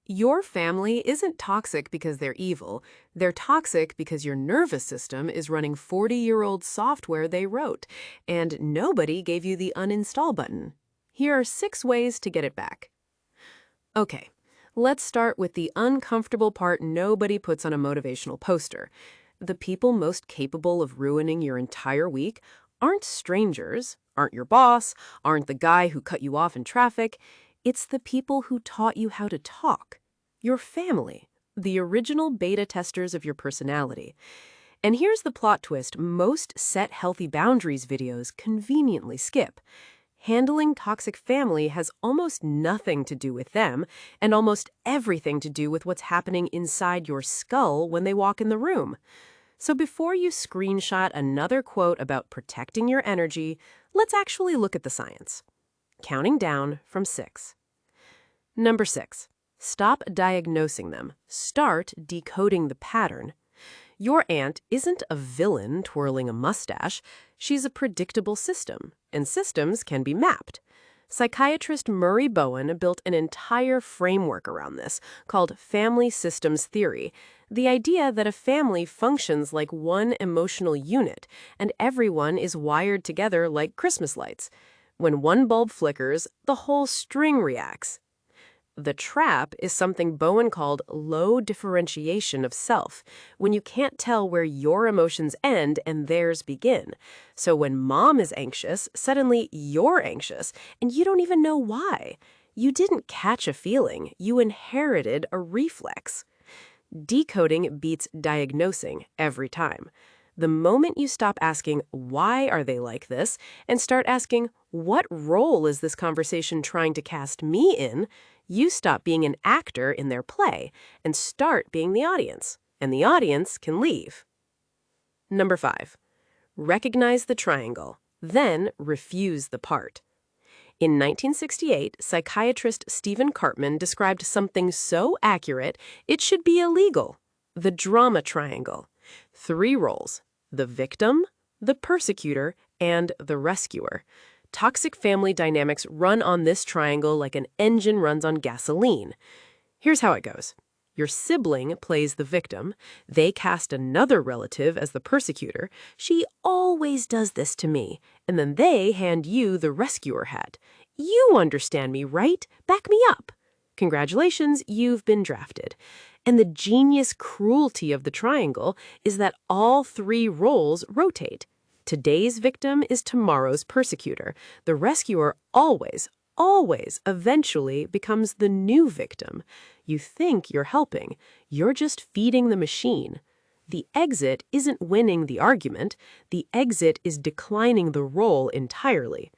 Your family isn't toxic because they're evil. They're toxic because your nervous system is running 40-year-old software they wrote, and nobody gave you the uninstall button. Here are 6 ways to get it back. Okay, let's start with the uncomfortable part nobody puts on a motivational poster. The people most capable of ruining your entire week aren't strangers, aren't your boss, aren't the guy who cut you off in traffic. It's the people who taught you how to talk. Your family, the original beta testers of your personality. And here's the plot twist most set healthy boundaries videos conveniently skip. Handling toxic family has almost nothing to do with them and almost everything to do with what's happening inside your skull when they walk in the room. So before you screenshot another quote about protecting your energy, let's actually look at the science. Counting down from 6. Number 6. Stop diagnosing them. Start decoding the pattern. Your aunt isn't a villain twirling a mustache. She's a predictable system, and systems can be mapped. Psychiatrist Murray Bowen built an entire framework around this called family systems theory, the idea that a family functions like one emotional unit, and everyone is wired together like Christmas lights. When one bulb flickers, the whole string reacts. The trap is something Bowen called low differentiation of self, when you can't tell where your emotions end and theirs begin. So when mom is anxious, suddenly you're anxious, and you don't even know why. You didn't catch a feeling, you inherited a reflex. Decoding beats diagnosing every time. The moment you stop asking, why are they like this, and start asking, what role is this conversation trying to cast me in, you stop being an actor in their play and start being the audience, and the audience can leave. Number 5. Recognize the triangle, then refuse the part. In 1968, psychiatrist Stephen Karpman described something so accurate it should be illegal: the drama triangle. 3 roles: the victim, the persecutor, and the rescuer. Toxic family dynamics run on this triangle like an engine runs on gasoline. Here's how it goes. Your sibling plays the victim. They cast another relative as the persecutor. She always does this to me. And then they hand you the rescuer hat. You understand me, right? Back me up. Congratulations, you've been drafted. And the genius cruelty of the triangle is that all 3 roles rotate. Today's victim is tomorrow's persecutor. The rescuer always, eventually becomes the new victim. You think you're helping. You're just feeding the machine. The exit isn't winning the argument. The exit is declining the role entirely.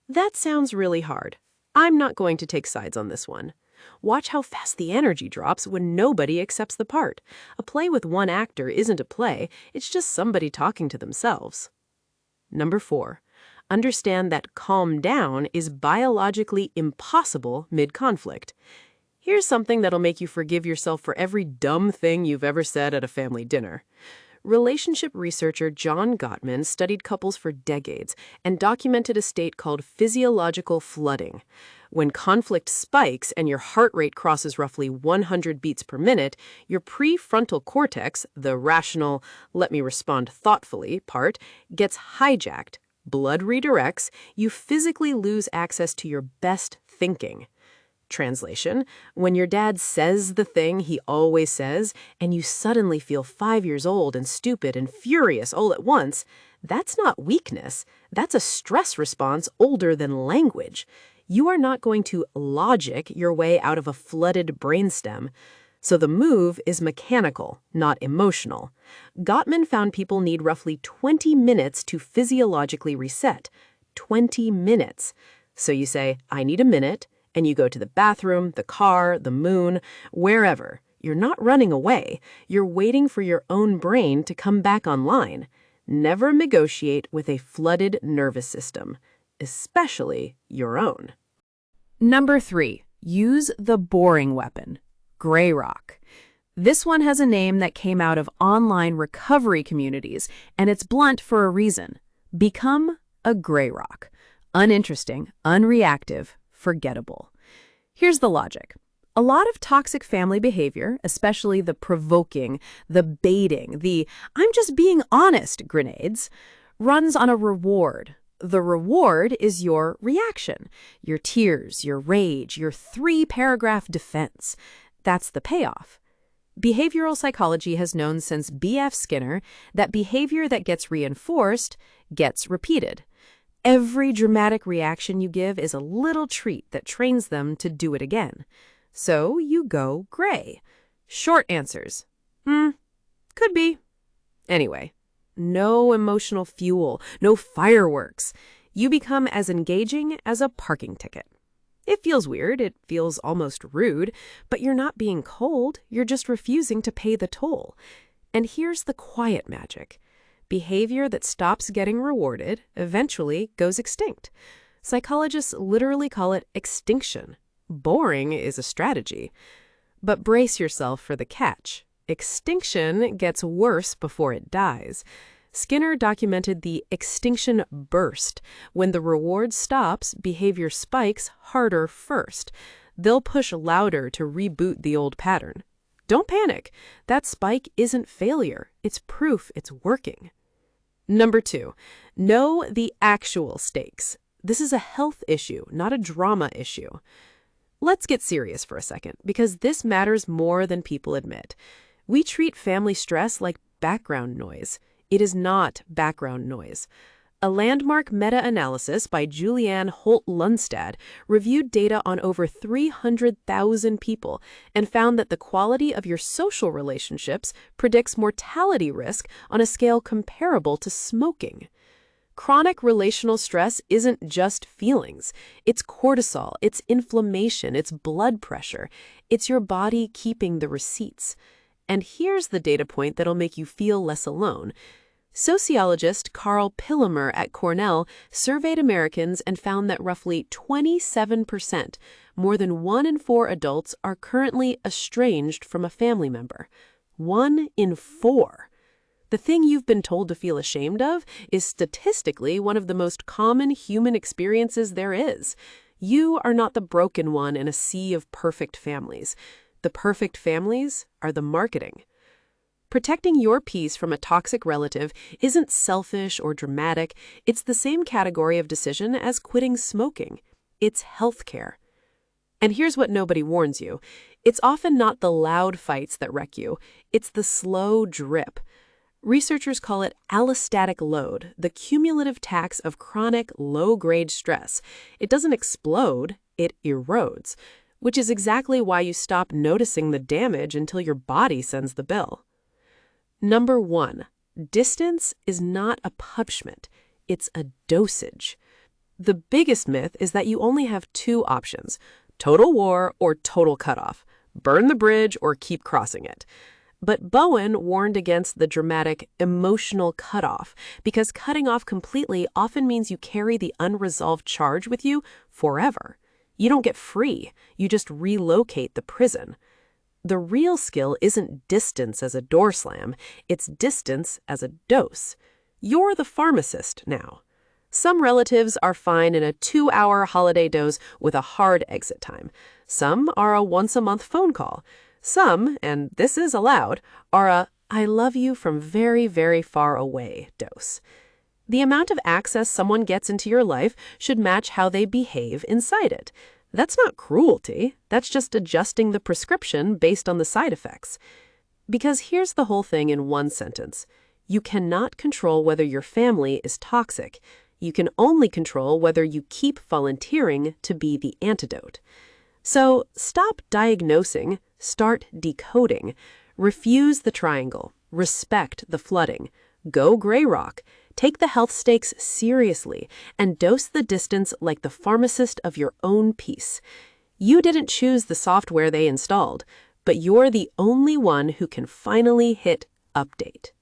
That sounds really hard. I'm not going to take sides on this one. Watch how fast the energy drops when nobody accepts the part. A play with one actor isn't a play. It's just somebody talking to themselves. Number 4. Understand that calm down is biologically impossible mid-conflict. Here's something that'll make you forgive yourself for every dumb thing you've ever said at a family dinner. Relationship researcher John Gottman studied couples for decades and documented a state called physiological flooding. When conflict spikes and your heart rate crosses roughly 100 beats per minute, your prefrontal cortex, the rational, let me respond thoughtfully part, gets hijacked. Blood redirects. You physically lose access to your best thinking. Translation: when your dad says the thing he always says, and you suddenly feel 5 years old and stupid and furious all at once, that's not weakness. That's a stress response older than language. You are not going to logic your way out of a flooded brainstem. So the move is mechanical, not emotional. Gottman found people need roughly 20 minutes to physiologically reset. 20 minutes. So you say, I need a minute, and you go to the bathroom, the car, the moon, wherever. You're not running away. You're waiting for your own brain to come back online. Never negotiate with a flooded nervous system, especially your own. Number 3. Use the boring weapon. Gray rock. This one has a name that came out of online recovery communities, and it's blunt for a reason. Become a gray rock. Uninteresting, unreactive, forgettable. Here's the logic. A lot of toxic family behavior, especially the provoking, the baiting, the "I'm just being honest" grenades, runs on a reward. The reward is your reaction, your tears, your rage, your 3-paragraph defense. That's the payoff. Behavioral psychology has known since B.F. Skinner that behavior that gets reinforced gets repeated. Every dramatic reaction you give is a little treat that trains them to do it again. So you go gray. Short answers. Could be. Anyway, no emotional fuel, no fireworks. You become as engaging as a parking ticket. It feels weird, it feels almost rude, but you're not being cold, you're just refusing to pay the toll. And here's the quiet magic. Behavior that stops getting rewarded eventually goes extinct. Psychologists literally call it extinction. Boring is a strategy. But brace yourself for the catch. Extinction gets worse before it dies. Skinner documented the extinction burst. When the reward stops, behavior spikes harder first. They'll push louder to reboot the old pattern. Don't panic. That spike isn't failure. It's proof it's working. Number 2, know the actual stakes. This is a health issue, not a drama issue. Let's get serious for a second, because this matters more than people admit. We treat family stress like background noise. It is not background noise. A landmark meta-analysis by Julianne Holt-Lundstad reviewed data on over 300,000 people and found that the quality of your social relationships predicts mortality risk on a scale comparable to smoking. Chronic relational stress isn't just feelings. It's cortisol, it's inflammation, it's blood pressure. It's your body keeping the receipts. And here's the data point that'll make you feel less alone. Sociologist Carl Pillemer at Cornell surveyed Americans and found that roughly 27%, more than 1 in 4 adults, are currently estranged from a family member. 1 in 4. The thing you've been told to feel ashamed of is statistically one of the most common human experiences there is. You are not the broken one in a sea of perfect families. The perfect families are the marketing. Protecting your peace from a toxic relative isn't selfish or dramatic. It's the same category of decision as quitting smoking. It's healthcare. And here's what nobody warns you. It's often not the loud fights that wreck you. It's the slow drip. Researchers call it allostatic load, the cumulative tax of chronic, low-grade stress. It doesn't explode, it erodes, which is exactly why you stop noticing the damage until your body sends the bill. Number 1, distance is not a punishment, it's a dosage. The biggest myth is that you only have 2 options, total war or total cutoff, burn the bridge or keep crossing it. But Bowen warned against the dramatic emotional cutoff because cutting off completely often means you carry the unresolved charge with you forever. You don't get free, you just relocate the prison. The real skill isn't distance as a door slam, it's distance as a dose. You're the pharmacist now. Some relatives are fine in a 2-hour holiday dose with a hard exit time. Some are a once-a-month phone call. Some, and this is allowed, are a "I love you from very, very far away" dose. The amount of access someone gets into your life should match how they behave inside it. That's not cruelty. That's just adjusting the prescription based on the side effects. Because here's the whole thing in one sentence. You cannot control whether your family is toxic. You can only control whether you keep volunteering to be the antidote. So stop diagnosing, start decoding. Refuse the triangle. Respect the flooding. Go gray rock. Take the health stakes seriously and dose the distance like the pharmacist of your own peace. You didn't choose the software they installed, but you're the only one who can finally hit update.